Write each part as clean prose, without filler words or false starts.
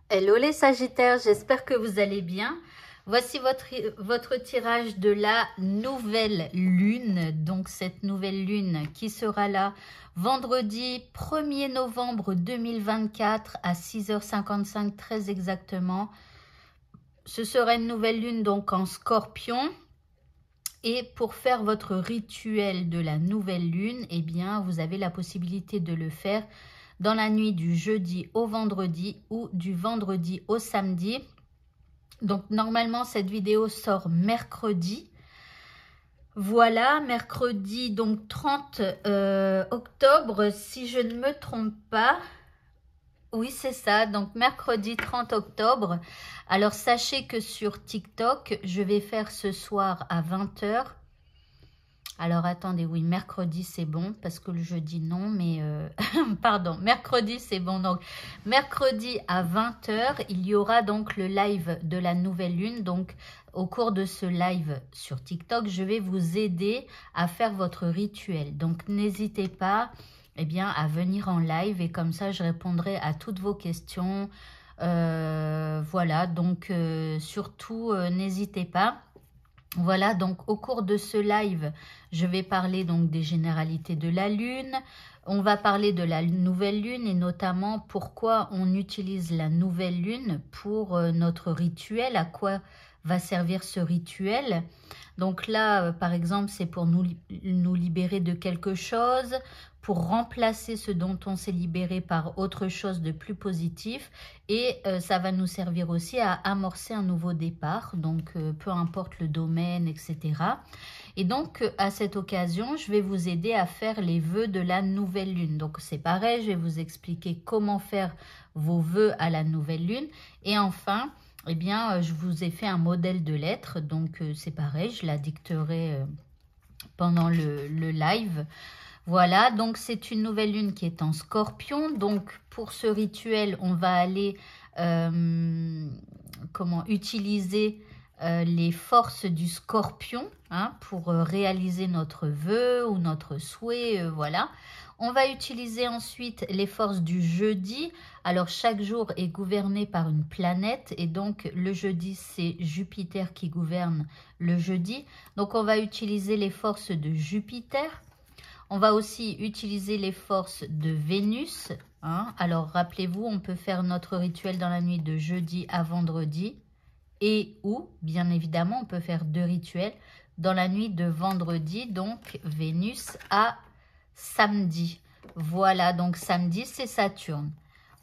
Hello les Sagittaires, j'espère que vous allez bien. Voici votre tirage de la nouvelle lune. Donc cette nouvelle lune qui sera là vendredi 1er novembre 2024 à 6h55 très exactement. Ce sera une nouvelle lune donc en Scorpion. Et pour faire votre rituel de la nouvelle lune, eh bien vous avez la possibilité de le faire dans la nuit du jeudi au vendredi ou du vendredi au samedi. Donc normalement cette vidéo sort mercredi. Voilà, mercredi donc 30 octobre si je ne me trompe pas. Oui c'est ça, donc mercredi 30 octobre. Alors sachez que sur TikTok, je vais faire ce soir à 20 h. Alors attendez, oui, mercredi c'est bon, parce que le jeudi non, mais pardon, mercredi c'est bon. Donc mercredi à 20 h, il y aura donc le live de la nouvelle lune. Donc au cours de ce live sur TikTok, je vais vous aider à faire votre rituel. Donc n'hésitez pas à venir en live et comme ça je répondrai à toutes vos questions. Voilà, donc surtout n'hésitez pas. Voilà, donc au cours de ce live, je vais parler donc des généralités de la lune. On va parler de la nouvelle lune et notamment pourquoi on utilise la nouvelle lune pour notre rituel, à quoi va servir ce rituel. Donc là, par exemple, c'est pour nous libérer de quelque chose, pour remplacer ce dont on s'est libéré par autre chose de plus positif. Et ça va nous servir aussi à amorcer un nouveau départ, donc peu importe le domaine, etc. Et donc, à cette occasion, je vais vous aider à faire les vœux de la nouvelle lune. Donc, c'est pareil, je vais vous expliquer comment faire vos vœux à la nouvelle lune. Et enfin, je vous ai fait un modèle de lettre. Donc, c'est pareil, je la dicterai pendant le live. Voilà, donc c'est une nouvelle lune qui est en Scorpion. Donc, pour ce rituel, on va aller utiliser les forces du Scorpion pour réaliser notre vœu ou notre souhait. Voilà. On va utiliser ensuite les forces du jeudi. Alors, chaque jour est gouverné par une planète et donc le jeudi, c'est Jupiter qui gouverne le jeudi. Donc, on va utiliser les forces de Jupiter. On va aussi utiliser les forces de Vénus. Alors, rappelez-vous, on peut faire notre rituel dans la nuit de jeudi à vendredi. Et ou, bien évidemment, on peut faire deux rituels dans la nuit de vendredi, donc Vénus à samedi. Voilà, donc samedi, c'est Saturne.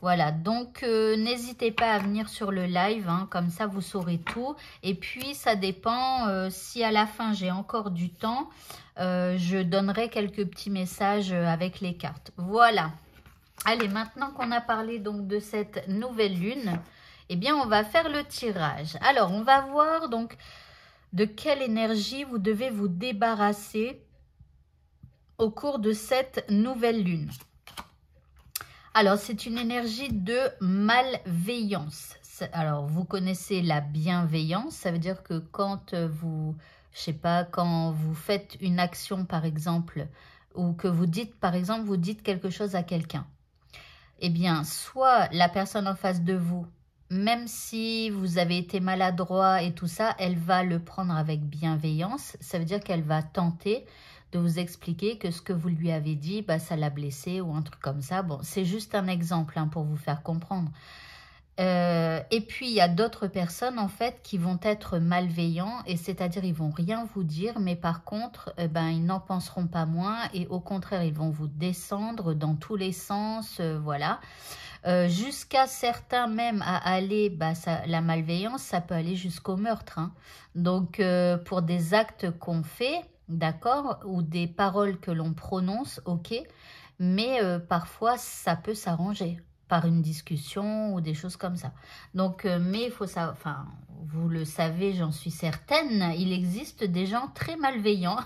Voilà, donc n'hésitez pas à venir sur le live, comme ça vous saurez tout. Et puis, ça dépend, si à la fin j'ai encore du temps, je donnerai quelques petits messages avec les cartes. Voilà. Allez, maintenant qu'on a parlé donc de cette nouvelle lune, on va faire le tirage. Alors, on va voir donc de quelle énergie vous devez vous débarrasser au cours de cette nouvelle lune. Alors, c'est une énergie de malveillance. Alors, vous connaissez la bienveillance. Ça veut dire que quand vous, quand vous faites une action, par exemple, ou que vous dites, par exemple, vous dites quelque chose à quelqu'un, soit la personne en face de vous, même si vous avez été maladroit et tout ça, elle va le prendre avec bienveillance. Ça veut dire qu'elle va tenter de vous expliquer que ce que vous lui avez dit, ça l'a blessé ou un truc comme ça. Bon, c'est juste un exemple pour vous faire comprendre. Et puis, il y a d'autres personnes, en fait, qui vont être malveillants, et c'est-à-dire, ils vont rien vous dire, mais par contre, ils n'en penseront pas moins, et au contraire, ils vont vous descendre dans tous les sens, voilà. Jusqu'à certains même à aller, la malveillance, ça peut aller jusqu'au meurtre. Donc, pour des actes qu'on fait, d'accord, ou des paroles que l'on prononce, ok, mais parfois ça peut s'arranger par une discussion ou des choses comme ça. Donc, mais il faut savoir, enfin, vous le savez, j'en suis certaine, il existe des gens très malveillants.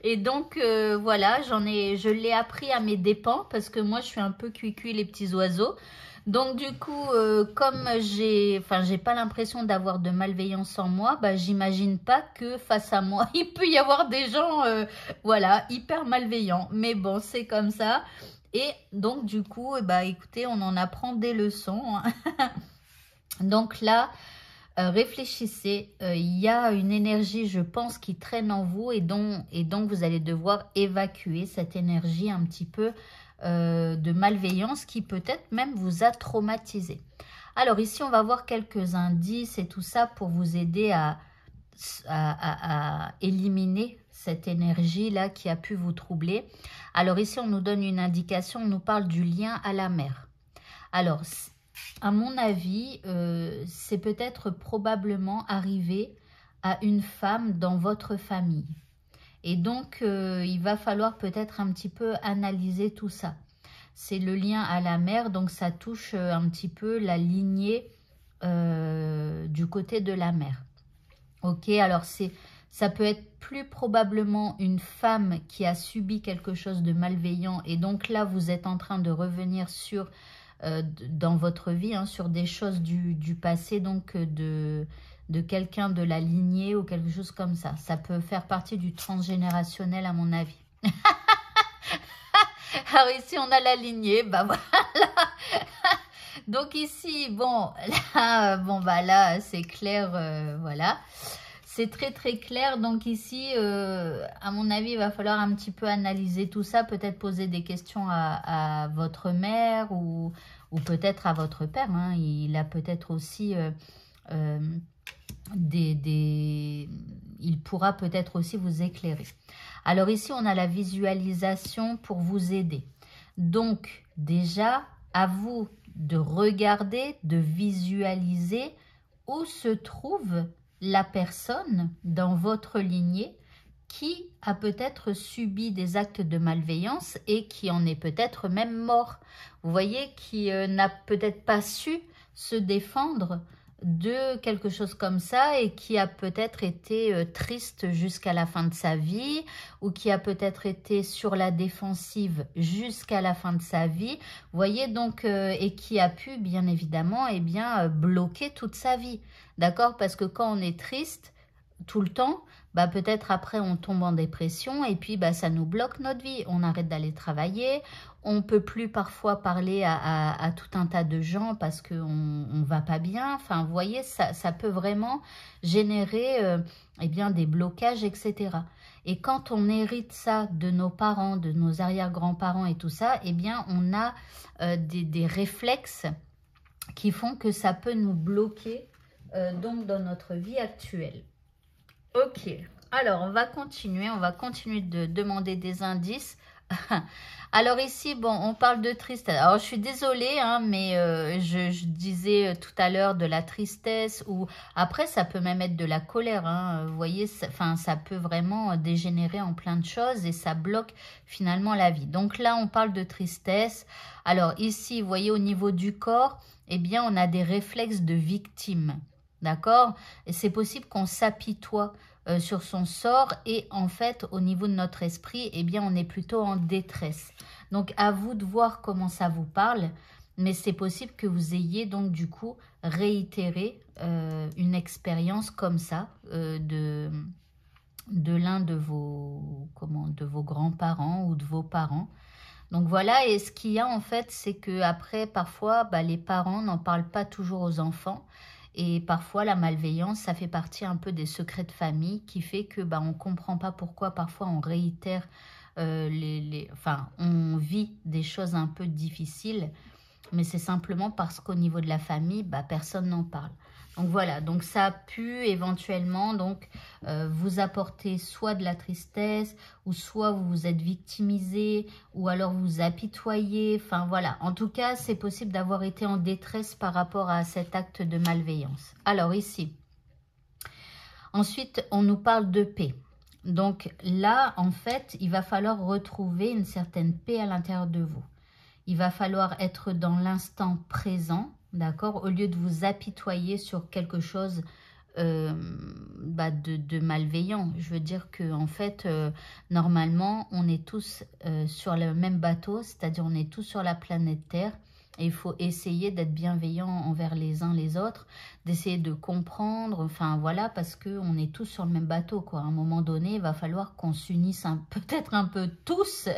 Et donc, voilà, je l'ai appris à mes dépens parce que moi, je suis un peu cuicui les petits oiseaux. Donc, du coup, comme j'ai pas l'impression d'avoir de malveillance en moi, j'imagine pas que face à moi, il peut y avoir des gens, voilà, hyper malveillants. Mais bon, c'est comme ça. Et donc, du coup, écoutez, on en apprend des leçons. Donc là, réfléchissez, il y a une énergie, je pense, qui traîne en vous et donc vous allez devoir évacuer cette énergie un petit peu de malveillance qui peut-être même vous a traumatisé. Alors ici, on va voir quelques indices et tout ça pour vous aider à éliminer cette énergie-là qui a pu vous troubler. Alors ici, on nous donne une indication, on nous parle du lien à la mer. Alors, à mon avis, c'est peut-être probablement arrivé à une femme dans votre famille. Et donc, il va falloir peut-être un petit peu analyser tout ça. C'est le lien à la mère, donc ça touche un petit peu la lignée du côté de la mère. Ok, alors ça peut être plus probablement une femme qui a subi quelque chose de malveillant et donc là, vous êtes en train de revenir sur dans votre vie, hein, sur des choses du passé, donc de quelqu'un de la lignée ou quelque chose comme ça. Ça peut faire partie du transgénérationnel à mon avis. Alors ici, on a la lignée, bah voilà. Donc ici, bon, là c'est clair, voilà. C'est très très clair, donc ici, à mon avis, il va falloir un petit peu analyser tout ça, peut-être poser des questions à votre mère ou peut-être à votre père, hein. Il a peut-être aussi il pourra peut-être aussi vous éclairer. Alors ici, on a la visualisation pour vous aider. Donc déjà, à vous de regarder, de visualiser où se trouve la personne dans votre lignée qui a peut-être subi des actes de malveillance et qui en est peut-être même mort. Vous voyez, qui n'a peut-être pas su se défendre de quelque chose comme ça et qui a peut-être été triste jusqu'à la fin de sa vie ou qui a peut-être été sur la défensive jusqu'à la fin de sa vie, vous voyez, donc et qui a pu bien évidemment bloquer toute sa vie, d'accord, parce que quand on est triste tout le temps, bah peut-être après on tombe en dépression et puis bah ça nous bloque notre vie, on arrête d'aller travailler, on peut plus parfois parler à tout un tas de gens parce qu'on ne va pas bien. Enfin, vous voyez, ça peut vraiment générer des blocages, etc. Et quand on hérite ça de nos parents, de nos arrière-grands-parents et tout ça, on a des réflexes qui font que ça peut nous bloquer donc dans notre vie actuelle. Ok, alors on va continuer de demander des indices. Alors ici, bon, on parle de tristesse. Alors je suis désolée, hein, mais je disais tout à l'heure de la tristesse ou après ça peut même être de la colère. Hein, vous voyez, ça peut vraiment dégénérer en plein de choses et ça bloque finalement la vie. Donc là, on parle de tristesse. Alors ici, vous voyez, au niveau du corps, on a des réflexes de victime. D'accord? Et c'est possible qu'on s'apitoie sur son sort et en fait au niveau de notre esprit on est plutôt en détresse. Donc à vous de voir comment ça vous parle, mais c'est possible que vous ayez donc du coup réitéré une expérience comme ça de l'un de vos grands-parents ou de vos parents. Donc voilà, et ce qu'il y a en fait, c'est que après parfois les parents n'en parlent pas toujours aux enfants. Et parfois, la malveillance, ça fait partie un peu des secrets de famille qui fait que on ne comprend pas pourquoi parfois on réitère, on vit des choses un peu difficiles, mais c'est simplement parce qu'au niveau de la famille, personne n'en parle. Donc voilà, donc ça a pu éventuellement vous apporter soit de la tristesse, ou soit vous vous êtes victimisé, ou alors vous vous apitoyez. Enfin voilà, en tout cas, c'est possible d'avoir été en détresse par rapport à cet acte de malveillance. Alors ici, ensuite, on nous parle de paix. Donc là, en fait, il va falloir retrouver une certaine paix à l'intérieur de vous. Il va falloir être dans l'instant présent, d'accord, au lieu de vous apitoyer sur quelque chose de malveillant. Je veux dire que en fait, normalement, on est tous sur le même bateau, c'est-à-dire on est tous sur la planète Terre Et il faut essayer d'être bienveillant envers les uns les autres, d'essayer de comprendre, enfin voilà, parce qu'on est tous sur le même bateau, quoi. À un moment donné, il va falloir qu'on s'unisse peut-être un peu tous,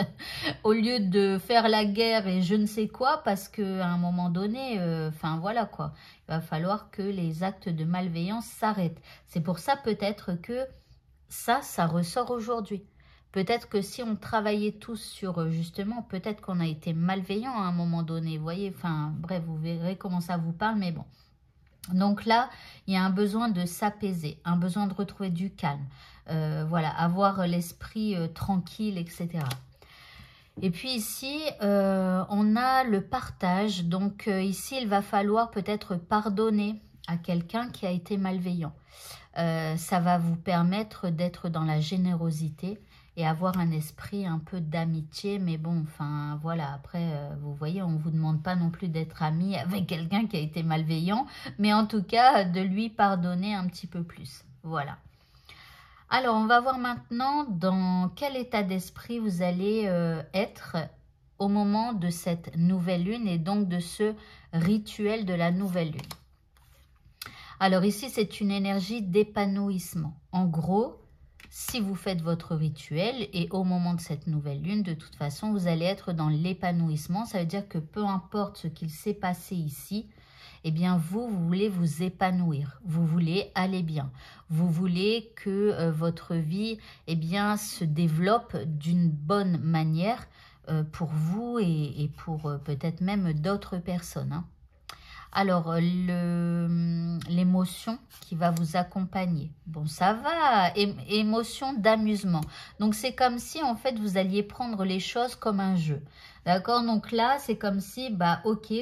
au lieu de faire la guerre et je ne sais quoi, parce qu'à un moment donné, enfin voilà, quoi. Il va falloir que les actes de malveillance s'arrêtent. C'est pour ça peut-être que ça ressort aujourd'hui. Peut-être que si on travaillait tous sur, justement, peut-être qu'on a été malveillant à un moment donné, vous voyez, enfin, bref, vous verrez comment ça vous parle, mais bon. Donc là, il y a un besoin de s'apaiser, un besoin de retrouver du calme, voilà, avoir l'esprit tranquille, etc. Et puis ici, on a le partage, donc ici, il va falloir peut-être pardonner à quelqu'un qui a été malveillant. Ça va vous permettre d'être dans la générosité et avoir un esprit un peu d'amitié, mais bon, enfin, voilà, après, vous voyez, on ne vous demande pas non plus d'être ami avec quelqu'un qui a été malveillant, mais en tout cas, de lui pardonner un petit peu plus, voilà. Alors, on va voir maintenant dans quel état d'esprit vous allez être au moment de cette nouvelle lune et donc de ce rituel de la nouvelle lune. Alors ici, c'est une énergie d'épanouissement. En gros, si vous faites votre rituel et au moment de cette nouvelle lune, de toute façon, vous allez être dans l'épanouissement. Ça veut dire que peu importe ce qu'il s'est passé ici, eh bien, vous voulez vous épanouir. Vous voulez aller bien. Vous voulez que votre vie, eh bien, se développe d'une bonne manière pour vous et pour peut-être même d'autres personnes, hein. Alors, l'émotion qui va vous accompagner. Bon, ça va, émotion d'amusement. Donc, c'est comme si, en fait, vous alliez prendre les choses comme un jeu. D'accord? Donc là, c'est comme si, bah, ok,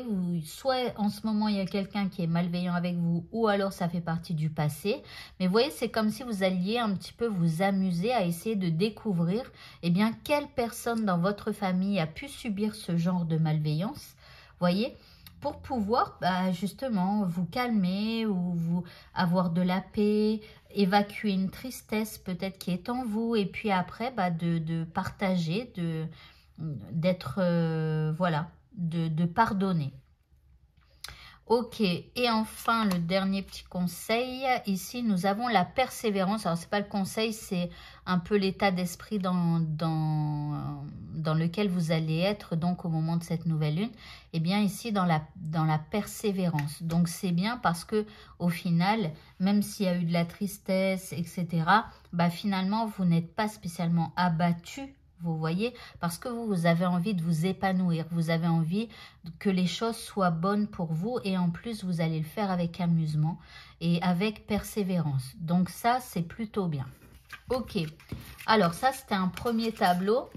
soit en ce moment, il y a quelqu'un qui est malveillant avec vous, ou alors ça fait partie du passé. Mais vous voyez, c'est comme si vous alliez un petit peu vous amuser à essayer de découvrir, eh bien, quelle personne dans votre famille a pu subir ce genre de malveillance. Voyez? Pour pouvoir justement vous calmer ou avoir de la paix, évacuer une tristesse peut-être qui est en vous et puis après de partager, d'être, voilà, de pardonner. Ok, et enfin, le dernier petit conseil, ici, nous avons la persévérance. Alors, ce n'est pas le conseil, c'est un peu l'état d'esprit dans lequel vous allez être donc au moment de cette nouvelle lune. Eh bien, ici, dans la persévérance. Donc, c'est bien parce que au final, même s'il y a eu de la tristesse, etc., bah, finalement, vous n'êtes pas spécialement abattu. Vous voyez, parce que vous avez envie de vous épanouir, vous avez envie que les choses soient bonnes pour vous et en plus, vous allez le faire avec amusement et avec persévérance. Donc ça, c'est plutôt bien. Ok, alors ça, c'était un premier tableau.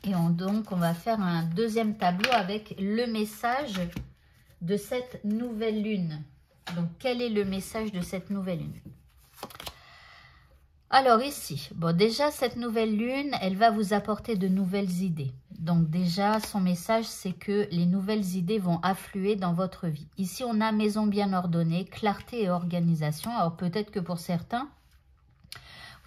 Et donc, on va faire un deuxième tableau avec le message de cette nouvelle lune. Donc, quel est le message de cette nouvelle lune ? Alors ici, bon déjà cette nouvelle lune, elle va vous apporter de nouvelles idées. Donc déjà, son message, c'est que les nouvelles idées vont affluer dans votre vie. Ici, on a maison bien ordonnée, clarté et organisation. Alors peut-être que pour certains,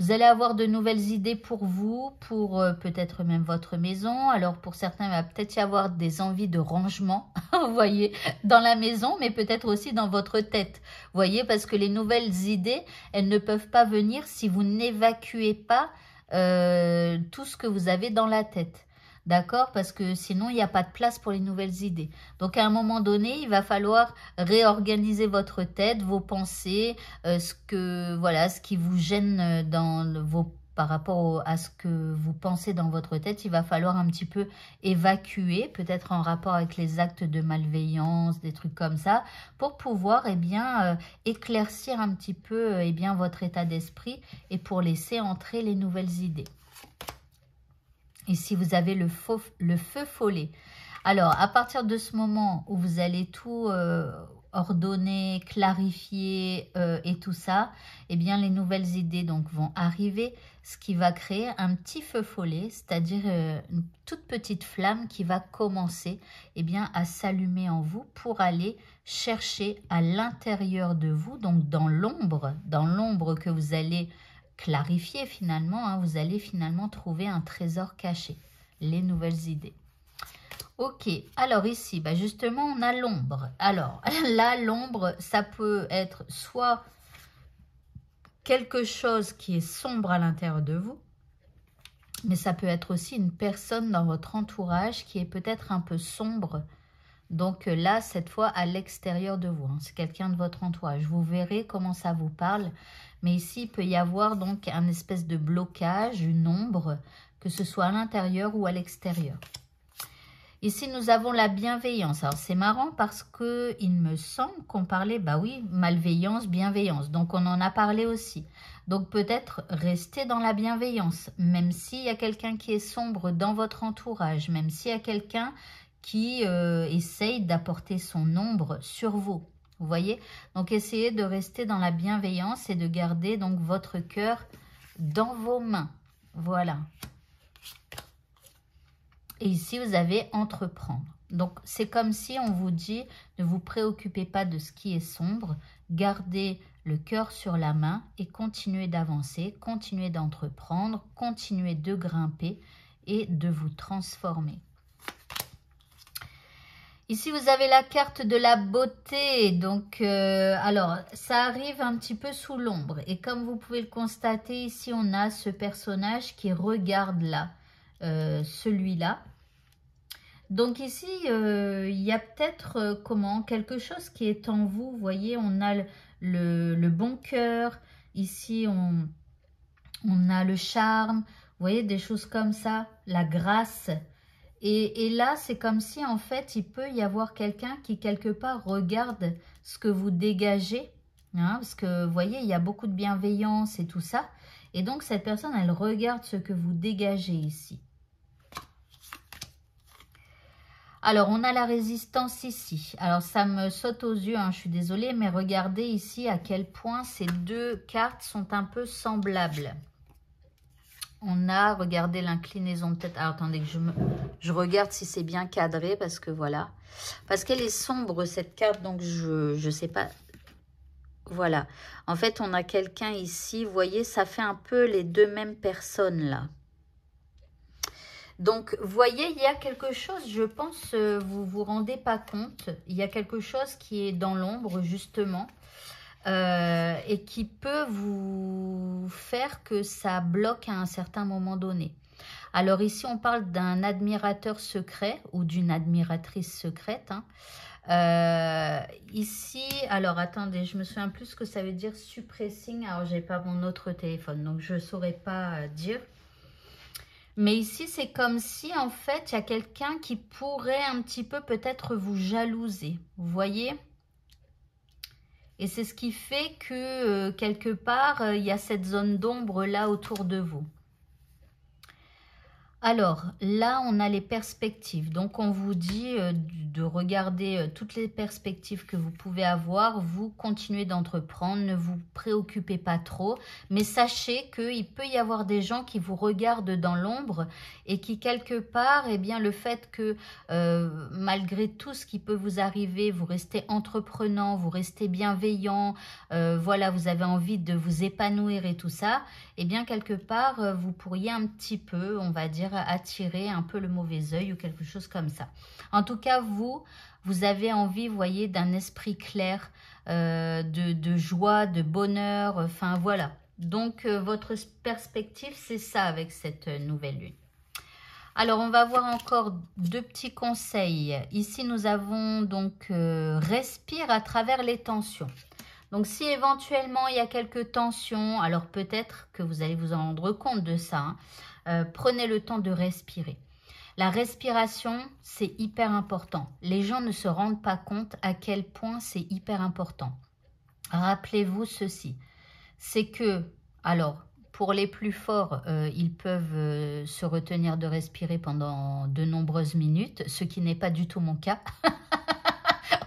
vous allez avoir de nouvelles idées pour vous, pour peut-être même votre maison. Alors pour certains, il va peut-être y avoir des envies de rangement, vous voyez, dans la maison, mais peut-être aussi dans votre tête. Vous voyez, parce que les nouvelles idées, elles ne peuvent pas venir si vous n'évacuez pas tout ce que vous avez dans la tête. D'accord? Parce que sinon, il n'y a pas de place pour les nouvelles idées. Donc, à un moment donné, il va falloir réorganiser votre tête, vos pensées, ce qui vous gêne par rapport à ce que vous pensez dans votre tête. Il va falloir un petit peu évacuer, peut-être en rapport avec les actes de malveillance, des trucs comme ça, pour pouvoir éclaircir un petit peu votre état d'esprit et pour laisser entrer les nouvelles idées. Ici, vous avez le feu follet. Alors, à partir de ce moment où vous allez tout ordonner, clarifier et tout ça, eh bien, les nouvelles idées donc, vont arriver, ce qui va créer un petit feu follet, c'est-à-dire une toute petite flamme qui va commencer à s'allumer en vous pour aller chercher à l'intérieur de vous, donc dans l'ombre que vous allez clarifier finalement, hein, vous allez finalement trouver un trésor caché, les nouvelles idées. Ok, alors ici, bah justement, on a l'ombre. Alors là, l'ombre, ça peut être soit quelque chose qui est sombre à l'intérieur de vous, mais ça peut être aussi une personne dans votre entourage qui est peut-être un peu sombre. Donc là, cette fois, à l'extérieur de vous, hein, c'est quelqu'un de votre entourage. Vous verrez comment ça vous parle. Mais ici, il peut y avoir donc un espèce de blocage, une ombre, que ce soit à l'intérieur ou à l'extérieur. Ici, nous avons la bienveillance. Alors, c'est marrant parce que il me semble qu'on parlait, bah oui, malveillance, bienveillance. Donc, on en a parlé aussi. Donc, peut-être rester dans la bienveillance, même s'il y a quelqu'un qui est sombre dans votre entourage, même s'il y a quelqu'un qui essaye d'apporter son ombre sur vous. Vous voyez? Donc, essayez de rester dans la bienveillance et de garder donc votre cœur dans vos mains. Voilà. Et ici, vous avez entreprendre. Donc, c'est comme si on vous dit, ne vous préoccupez pas de ce qui est sombre, gardez le cœur sur la main et continuez d'avancer, continuez d'entreprendre, continuez de grimper et de vous transformer. Ici, vous avez la carte de la beauté. Donc, alors, ça arrive un petit peu sous l'ombre. Et comme vous pouvez le constater, ici, on a ce personnage qui regarde là, celui-là. Donc ici, il y a peut-être quelque chose qui est en vous. Vous voyez, on a le bon cœur. Ici, on a le charme. Vous voyez, des choses comme ça. La grâce. Et là, c'est comme si, en fait, il peut y avoir quelqu'un qui, quelque part, regarde ce que vous dégagez. Hein, parce que, vous voyez, il y a beaucoup de bienveillance et tout ça. Et donc, cette personne, elle regarde ce que vous dégagez ici. Alors, on a la résistance ici. Alors, ça me saute aux yeux, hein, je suis désolée, mais regardez ici à quel point ces deux cartes sont un peu semblables. On a, regardez l'inclinaison de tête. Alors, attendez que je regarde si c'est bien cadré, parce que voilà. Parce qu'elle est sombre, cette carte, donc je ne sais pas. Voilà. En fait, on a quelqu'un ici, vous voyez, ça fait un peu les deux mêmes personnes, là. Donc, vous voyez, il y a quelque chose, je pense, vous vous rendez pas compte. Il y a quelque chose qui est dans l'ombre, justement, et qui peut vous faire que ça bloque à un certain moment donné. Alors ici, on parle d'un admirateur secret ou d'une admiratrice secrète. Hein. Ici, alors attendez, je me souviens plus ce que ça veut dire suppressing. Alors, j'ai pas mon autre téléphone, donc je ne saurais pas dire. Mais ici, c'est comme si, en fait, il y a quelqu'un qui pourrait un petit peu peut-être vous jalouser. Vous voyez? Et c'est ce qui fait que, quelque part, il y a cette zone d'ombre là autour de vous. Alors, là, on a les perspectives. Donc, on vous dit de regarder toutes les perspectives que vous pouvez avoir. Vous continuez d'entreprendre, ne vous préoccupez pas trop. Mais sachez qu'il peut y avoir des gens qui vous regardent dans l'ombre et qui, quelque part, eh bien, le fait que, malgré tout ce qui peut vous arriver, vous restez entreprenant, vous restez bienveillant, voilà, vous avez envie de vous épanouir et tout ça, eh bien, quelque part, vous pourriez un petit peu, on va dire, attirer un peu le mauvais œil ou quelque chose comme ça. En tout cas, vous avez envie, vous voyez, d'un esprit clair, de joie, de bonheur, enfin voilà. Donc, votre perspective, c'est ça avec cette nouvelle lune. Alors, on va voir encore deux petits conseils. Ici, nous avons donc respire à travers les tensions. Donc, si éventuellement il y a quelques tensions, alors peut-être que vous allez vous en rendre compte de ça. Hein. Prenez le temps de respirer. La respiration, c'est hyper important. Les gens ne se rendent pas compte à quel point c'est hyper important. Rappelez-vous ceci, c'est que, alors, pour les plus forts, ils peuvent se retenir de respirer pendant de nombreuses minutes, ce qui n'est pas du tout mon cas.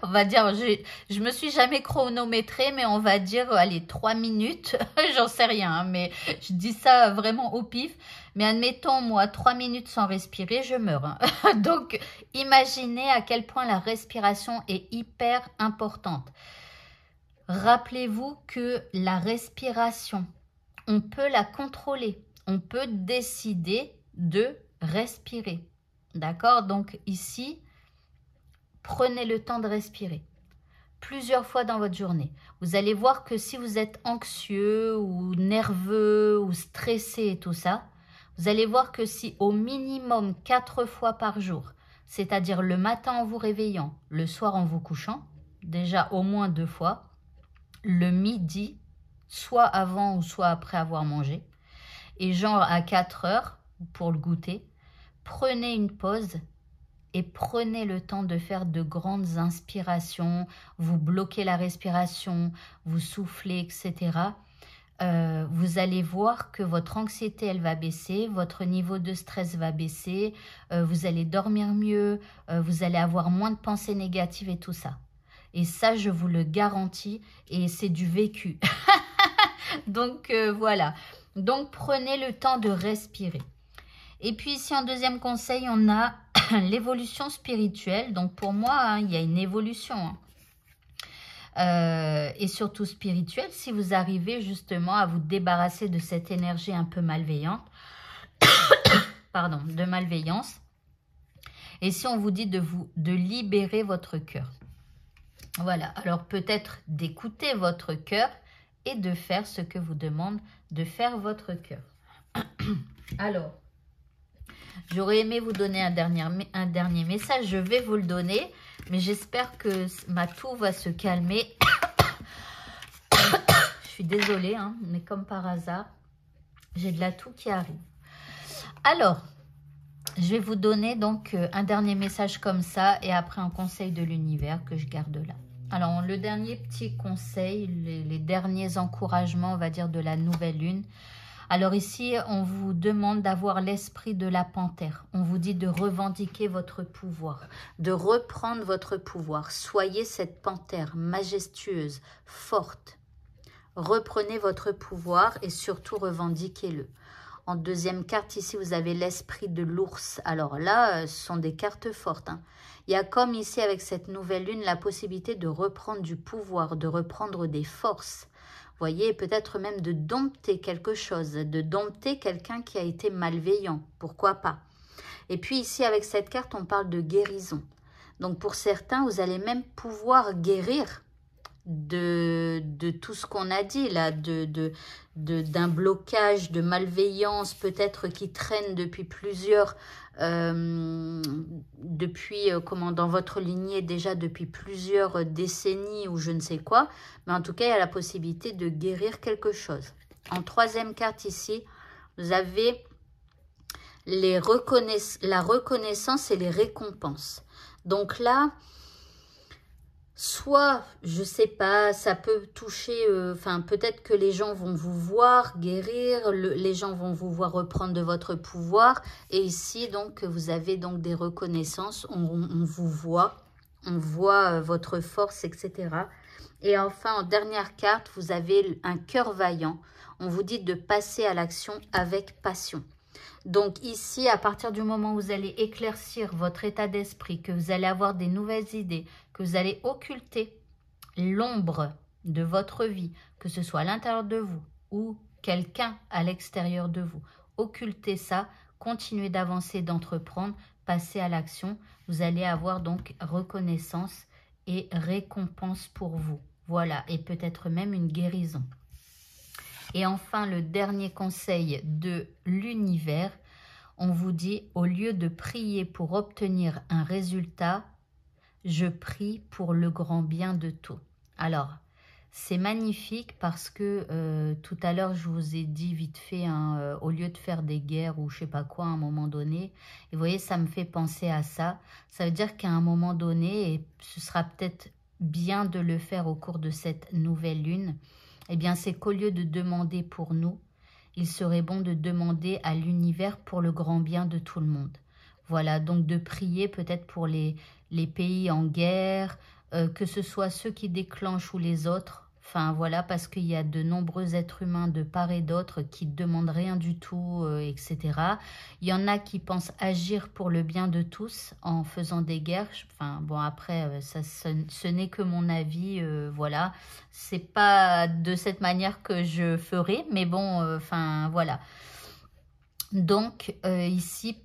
On va dire, je me suis jamais chronométrée, mais on va dire, allez, 3 minutes, j'en sais rien, hein, mais je dis ça vraiment au pif. Mais admettons, moi, 3 minutes sans respirer, je meurs. Hein. Donc, imaginez à quel point la respiration est hyper importante. Rappelez-vous que la respiration, on peut la contrôler. On peut décider de respirer. D'accord? Donc, ici, prenez le temps de respirer plusieurs fois dans votre journée. Vous allez voir que si vous êtes anxieux ou nerveux ou stressé et tout ça, vous allez voir que si au minimum 4 fois par jour, c'est-à-dire le matin en vous réveillant, le soir en vous couchant, déjà au moins 2 fois, le midi, soit avant ou soit après avoir mangé, et genre à 4 heures pour le goûter, prenez une pause et prenez le temps de faire de grandes inspirations, vous bloquez la respiration, vous soufflez, etc. Vous allez voir que votre anxiété, elle va baisser, votre niveau de stress va baisser, vous allez dormir mieux, vous allez avoir moins de pensées négatives et tout ça. Et ça, je vous le garantis, et c'est du vécu. Donc, voilà. Donc, prenez le temps de respirer. Et puis ici, en deuxième conseil, on a l'évolution spirituelle. Donc, pour moi, hein, il y a une évolution. Et surtout spirituelle, si vous arrivez justement à vous débarrasser de cette énergie un peu malveillante. Pardon, de malveillance. Et si on vous dit de libérer votre cœur. Voilà, alors peut-être d'écouter votre cœur et de faire ce que vous demande de faire votre cœur. Alors, j'aurais aimé vous donner un dernier message, je vais vous le donner, mais j'espère que ma toux va se calmer. Je suis désolée, hein, mais comme par hasard, j'ai de la toux qui arrive. Alors, je vais vous donner donc un dernier message comme ça et après un conseil de l'univers que je garde là. Alors, le dernier petit conseil, les derniers encouragements, on va dire, de la nouvelle lune. Alors ici, on vous demande d'avoir l'esprit de la panthère. On vous dit de revendiquer votre pouvoir, de reprendre votre pouvoir. Soyez cette panthère majestueuse, forte. Reprenez votre pouvoir et surtout revendiquez-le. En deuxième carte, ici, vous avez l'esprit de l'ours. Alors là, ce sont des cartes fortes. Hein. Il y a comme ici, avec cette nouvelle lune, la possibilité de reprendre du pouvoir, de reprendre des forces. Vous voyez, peut-être même de dompter quelque chose, de dompter quelqu'un qui a été malveillant. Pourquoi pas? Et puis ici, avec cette carte, on parle de guérison. Donc pour certains, vous allez même pouvoir guérir de tout ce qu'on a dit là, d'un blocage, de malveillance peut-être qui traîne depuis plusieurs, dans votre lignée déjà depuis plusieurs décennies ou je ne sais quoi, mais en tout cas il y a la possibilité de guérir quelque chose. En troisième carte ici, vous avez la reconnaissance et les récompenses. Donc là, soit, je sais pas, ça peut toucher, peut-être que les gens vont vous voir guérir, les gens vont vous voir reprendre de votre pouvoir. Et ici, donc, vous avez donc des reconnaissances, on vous voit, on voit votre force, etc. Et enfin, en dernière carte, vous avez un cœur vaillant. On vous dit de passer à l'action avec passion. Donc ici, à partir du moment où vous allez éclaircir votre état d'esprit, que vous allez avoir des nouvelles idées, que vous allez occulter l'ombre de votre vie, que ce soit à l'intérieur de vous ou quelqu'un à l'extérieur de vous, occultez ça, continuez d'avancer, d'entreprendre, passez à l'action. Vous allez avoir donc reconnaissance et récompense pour vous. Voilà, et peut-être même une guérison. Et enfin, le dernier conseil de l'univers, on vous dit, au lieu de prier pour obtenir un résultat, je prie pour le grand bien de tout. Alors, c'est magnifique parce que tout à l'heure, je vous ai dit vite fait, hein, au lieu de faire des guerres ou je sais pas quoi à un moment donné, et vous voyez, ça me fait penser à ça. Ça veut dire qu'à un moment donné, et ce sera peut-être bien de le faire au cours de cette nouvelle lune, eh bien, c'est qu'au lieu de demander pour nous, il serait bon de demander à l'univers pour le grand bien de tout le monde. Voilà, donc de prier peut-être pour les pays en guerre, que ce soit ceux qui déclenchent ou les autres. Enfin, voilà, parce qu'il y a de nombreux êtres humains de part et d'autre qui ne demandent rien du tout, etc. Il y en a qui pensent agir pour le bien de tous en faisant des guerres. Enfin, bon, après, ce n'est que mon avis, voilà. C'est pas de cette manière que je ferai, mais bon, enfin, voilà. Donc, ici,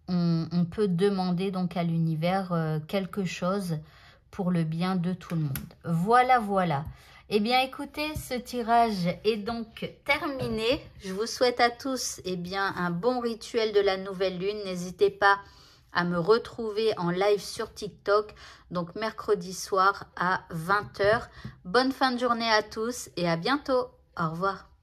on peut demander donc à l'univers quelque chose pour le bien de tout le monde. Voilà, voilà. Eh bien, écoutez, ce tirage est donc terminé. Je vous souhaite à tous un bon rituel de la nouvelle lune. N'hésitez pas à me retrouver en live sur TikTok, donc mercredi soir à 20 h. Bonne fin de journée à tous et à bientôt. Au revoir.